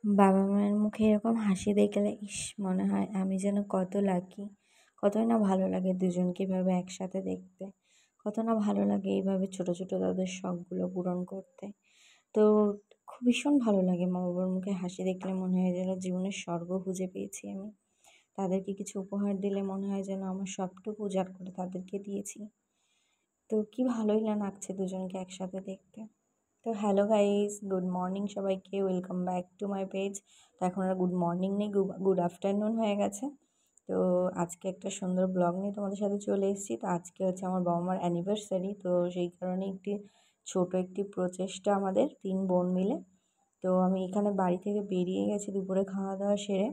বাবা মায়ের মুখে এরকম হাসি দেখলে ইস মনে হয় আমি যেন কত লাকি। কতই না ভালো লাগে দুজনকে এভাবে একসাথে দেখতে। কত না ভালো লাগে এইভাবে ছোট ছোট তাদের শখগুলো পূরণ করতে। তো ভীষণ ভালো লাগে মা বাবার মুখে হাসি দেখলে মনে হয় যেন জীবনের স্বর্গ খুঁজে পেয়েছি আমি। তাদেরকে কিছু উপহার দিলে মনে হয় যেন আমার সবটুকু উজাড় করে তাদেরকে দিয়েছি। তো কি ভালোই না লাগছে দুজনকে একসাথে দেখতে। তো হ্যালো গাইস, গুড মর্নিং সবাইকে, welcome back to my page. তো এখন আর গুড মর্নিং নেই, গুড আফটারনুন হয়ে গেছে। তো আজকে একটা সুন্দর ব্লগ নিয়ে তোমাদের সাথে চলে এসেছি। তো আজকে হচ্ছে আমার বাবা মার অ্যানিভার্সারি, তো সেই কারণে ছোট একটি প্রচেষ্টা আমাদের 3 বোন মিলে। তো আমি এখানে বাড়ি থেকে বেরিয়ে গেছি দুপুরে খাওয়া দাওয়া সেরে,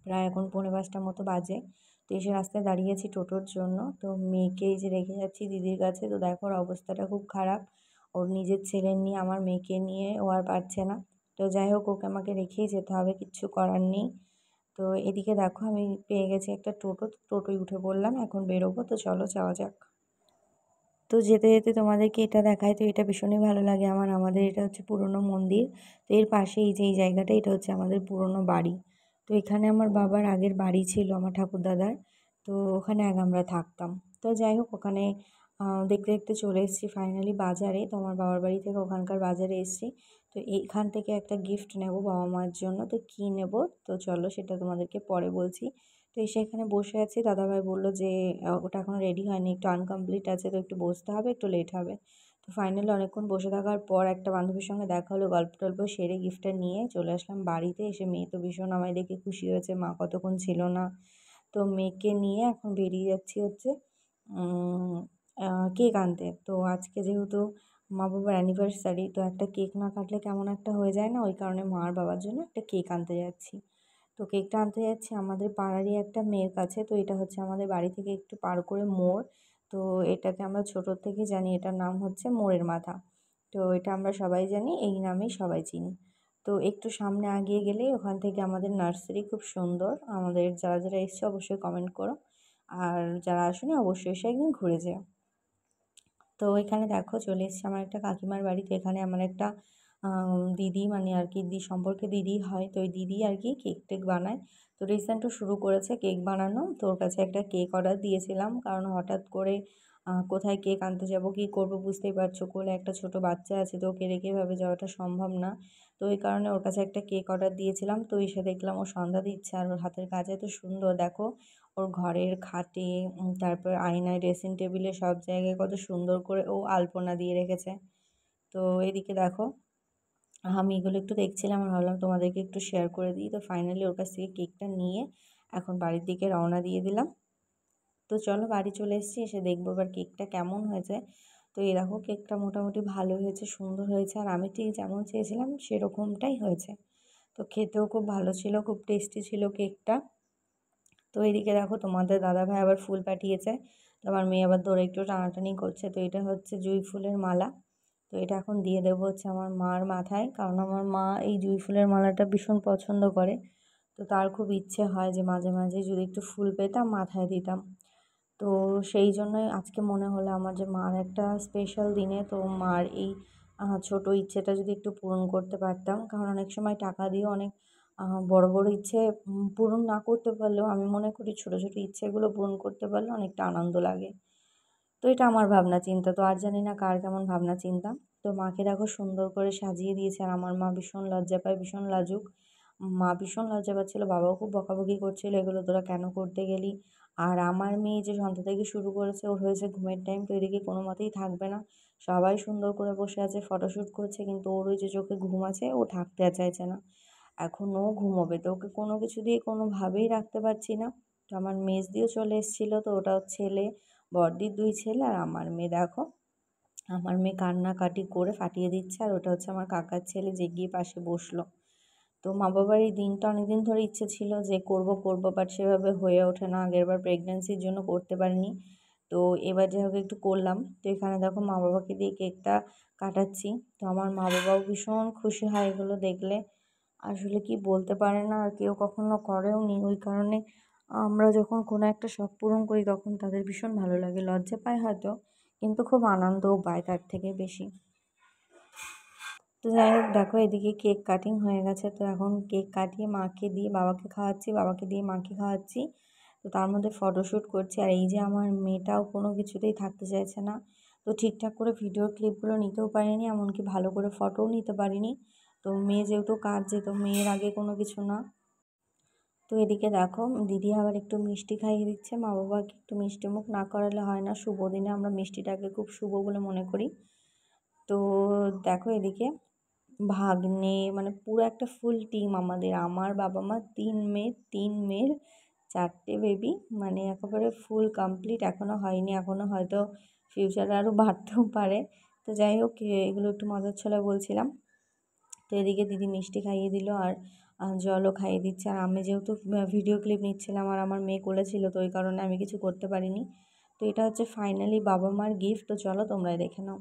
প্রায় এখন 4:45 মতো বাজে। তো এসে রাস্তায় দাঁড়িয়ে আছি টোটোর জন্য। তো মেয়েকে এই যে রেখে যাচ্ছি দিদির কাছে। তো দেখো ওর অবস্থাটা খুব খারাপ, ওর নিজের ছেলে নিয়ে আমার মেয়েকে নিয়ে ও আর পারছে না। তো যাই হোক, ওকে আমাকে রেখেই যেতে হবে, কিচ্ছু করার নেই। তো এদিকে দেখো আমি পেয়ে গেছি একটা টোটো, তো টোটোয় উঠে পড়লাম, এখন বেরোবো। তো চলো যাওয়া যাক। তো যেতে যেতে তোমাদেরকে এটা দেখায়, তো এটা ভীষণই ভালো লাগে আমার। আমাদের এটা হচ্ছে পুরনো মন্দির। তো এর পাশে এই যে এই জায়গাটা, এটা হচ্ছে আমাদের পুরনো বাড়ি। তো এখানে আমার বাবার আগের বাড়ি ছিল, আমার ঠাকুরদাদার। তো ওখানে আগে আমরা থাকতাম। তো যাই হোক, ওখানে দেখতে দেখতে চলে এসেছি ফাইনালি বাজারে। তো আমার বাবার বাড়ি থেকে ওখানকার বাজারে এসেছি। তো এইখান থেকে একটা গিফট নেব বাবা মার জন্য। তো কী নেব, তো চলো সেটা তোমাদেরকে পরে বলছি। তো এসে এখানে বসে আছি, দাদাভাই বললো যে ওটা এখনও রেডি হয়নি, একটু আনকমপ্লিট আছে, তো একটু বসতে হবে, একটু লেট হবে। তো ফাইনালি অনেকক্ষণ বসে থাকার পর একটা বান্ধবীর সঙ্গে দেখা হলো, গল্প টল্প সেরে গিফটটা নিয়ে চলে আসলাম বাড়িতে। এসে মেয়ে তো ভীষণ আমায় দেখে খুশি হয়েছে, মা কতক্ষণ ছিল না। তো মেয়েকে নিয়ে এখন বেরিয়ে যাচ্ছি হচ্ছে কেক আনতে। তো আজকে যেহেতু মা বাবার অ্যানিভার্সারি, তো একটা কেক না কাটলে কেমন একটা হয়ে যায় না, ওই কারণে মা আর বাবার জন্য একটা কেক আনতে যাচ্ছি। তো কেকটা আনতে যাচ্ছি আমাদের পাড়ারই একটা মেয়ের কাছে। তো এটা হচ্ছে আমাদের বাড়ি থেকে একটু পার করে মোড়। তো এটাকে আমরা ছোটোর থেকে জানি, এটার নাম হচ্ছে মোড়ের মাথা। তো এটা আমরা সবাই জানি, এই নামেই সবাই চিনি। তো একটু সামনে এগিয়ে গেলেই ওখান থেকে আমাদের নার্সারি, খুব সুন্দর। আমাদের যারা যারা এসছে অবশ্যই কমেন্ট করো, আর যারা আসেনি অবশ্যই এসে একদিন ঘুরে যেও। তো এখানে দেখো চলে এসেছি আমার একটা কাকিমার বাড়ি। তো এখানে আমার একটা দিদি, মানে আর কি দিদি সম্পর্কে দিদি হয়, তো ওই দিদি আর কি কেক টেক বানায়। তো রিসেন্টও শুরু করেছে কেক বানানো। তো ওর কাছে একটা কেক অর্ডার দিয়েছিলাম, কারণ হঠাৎ করে কোথায় কেক আনতে যাব, কী করব বুঝতেই পারছো, কোলে একটা ছোট বাচ্চা আছে, তো ওকে রেখে এভাবে যাওয়াটা সম্ভব না। তো ওই কারণে ওর কাছে একটা কেক অর্ডার দিয়েছিলাম। তো এসে দেখলাম ও সন্ধ্যা দিচ্ছে, আর ওর হাতের কাজ এত সুন্দর দেখো। ওর ঘরের খাটে, তারপর আয়নায়, ড্রেসিং টেবিলে, সব জায়গায় কত সুন্দর করে ও আলপনা দিয়ে রেখেছে। তো এদিকে দেখো আমি এগুলো একটু দেখছিলাম, আর ভাবলাম তোমাদেরকে একটু শেয়ার করে দিই। তো ফাইনালি ওর কাছ থেকে কেকটা নিয়ে এখন বাড়ির দিকে রওনা দিয়ে দিলাম। তো চলো বাড়ি চলে এসেছি, এসে দেখবো এবার কেকটা কেমন হয়েছে। তো এই দেখো কেকটা মোটামুটি ভালো হয়েছে, সুন্দর হয়েছে, আর আমি ঠিক যেমন চেয়েছিলাম সেরকমটাই হয়েছে। তো খেতেও খুব ভালো ছিল, খুব টেস্টি ছিল কেকটা। তো এদিকে দেখো তোমাদের দাদাভাই আবার ফুল পাঠিয়েছে। তো আমার মেয়ে আবার ধরে একটু টানাটানি করছে। তো এটা হচ্ছে জুঁই ফুলের মালা। তো এটা এখন দিয়ে দেবো হচ্ছে আমার মার মাথায়, কারণ আমার মা এই জুঁই ফুলের মালাটা ভীষণ পছন্দ করে। তো তার খুব ইচ্ছে হয় যে মাঝে মাঝে যদি একটু ফুল পেতাম মাথায় দিতাম। তো সেই জন্যই আজকে মনে হলো আমার যে মার একটা স্পেশাল দিনে তো মার এই ছোটো ইচ্ছেটা যদি একটু পূরণ করতে পারতাম। কারণ অনেক সময় টাকা দিয়েও অনেক বড় বড় ইচ্ছে পূরণ না করতে পারলেও আমি মনে করি ছোটো ছোটো ইচ্ছেগুলো পূরণ করতে পারলে অনেকটা আনন্দ লাগে। তো এটা আমার ভাবনা চিন্তা, তো আর জানি না কার কেমন ভাবনা চিন্তা। তো মাকে দেখো সুন্দর করে সাজিয়ে দিয়েছে, আর আমার মা ভীষণ লজ্জা পায়, ভীষণ লাজুক। মা ভীষণ লজ্জা পাচ্ছিল, বাবাও খুব বকাবকি করছিল, এগুলো তোরা কেন করতে গেলি। আর আমার মেয়ে যে সন্ধ্যা থেকে শুরু করেছে, ওর হয়েছে ঘুমের টাইম, তো এদিকে কোনো মতেই থাকবে না। সবাই সুন্দর করে বসে আছে, ফটোশ্যুট করছে, কিন্তু ওর ওই যে চোখে ঘুম আছে, ও থাকতে আর চাইছে না। এখন ও ঘুমোবে, তো ওকে কোনো কিছু দিয়ে কোনোভাবেই রাখতে পারছি না। তো আমার মেজদিও চলে এসেছিলো, তো ওটা ছেলে, বড়দির 2 ছেলে, আর আমার মেয়ে দেখো, আমার মেয়ে কান্নাকাটি করে ফাটিয়ে দিচ্ছে, আর ওটা হচ্ছে আমার কাকার ছেলে যে গিয়ে পাশে বসলো। তো মা বাবার এই দিনটা অনেকদিন ধরে ইচ্ছে ছিল যে করব করব, বাট সেভাবে হয়ে ওঠে না। আগেরবার প্রেগনেন্সির জন্য করতে পারিনি, তো এবার যাই হোক একটু করলাম। তো এখানে দেখো মা বাবাকে দিয়ে কেকটা কাটাচ্ছি। তো আমার মা বাবাও ভীষণ খুশি হয় এগুলো দেখলে, আসলে কি বলতে পারে না, আর কেউ কখনো করেও নি। ওই কারণে আমরা যখন কোনো একটা শখ পূরণ করি তখন তাদের ভীষণ ভালো লাগে, লজ্জা পায় হয়তো, কিন্তু খুব আনন্দও পায় তার থেকে বেশি। তো যাই হোক দেখো এদিকে কেক কাটিং হয়ে গেছে। তো এখন কেক কাটিয়ে মাকে দিয়ে বাবাকে খাওয়াচ্ছি, বাবাকে দিয়ে মাকে খাওয়াচ্ছি। তো তার মধ্যে ফটোশ্যুট করছি। আর এই যে আমার মেয়েটাও কোনো কিছুতেই থাকতে চাইছে না। তো ঠিকঠাক করে ভিডিও ক্লিপগুলো নিতেও পারিনি, এমনকি ভালো করে ফটোও নিতে পারিনি। তো মেয়ে যেহেতু কাঁদছে, তো মেয়ের আগে কোনো কিছু না। তো এদিকে দেখো দিদি আবার একটু মিষ্টি খাইয়ে দিচ্ছে। মা বাবাকে একটু মিষ্টি মুখ না করালে হয় না, শুভ দিনে আমরা মিষ্টিটাকে খুব শুভ বলে মনে করি। তো দেখো এদিকে ভাগ্নে মানে পুরো একটা ফুল টিম আমাদের, আমার বাবা মা 3 মেয়ের 4টে বেবি, মানে একেবারে ফুল কমপ্লিট। এখনও হয়নি, এখনও হয়তো ফিউচারে আরও বাড়তেও পারে। তো যাই হোক এগুলো একটু মজার ছলে বলছিলাম। তো এদিকে দিদি মিষ্টি খাইয়ে দিল আর জলও খাইয়ে দিচ্ছে। আর আমি যেহেতু ভিডিও ক্লিপ নিচ্ছিলাম আর আমার মেয়ে কোলে ছিল, তো ওই কারণে আমি কিছু করতে পারিনি। তো এটা হচ্ছে ফাইনালি বাবা মার গিফট। তো চলো তোমরাই দেখে নাও।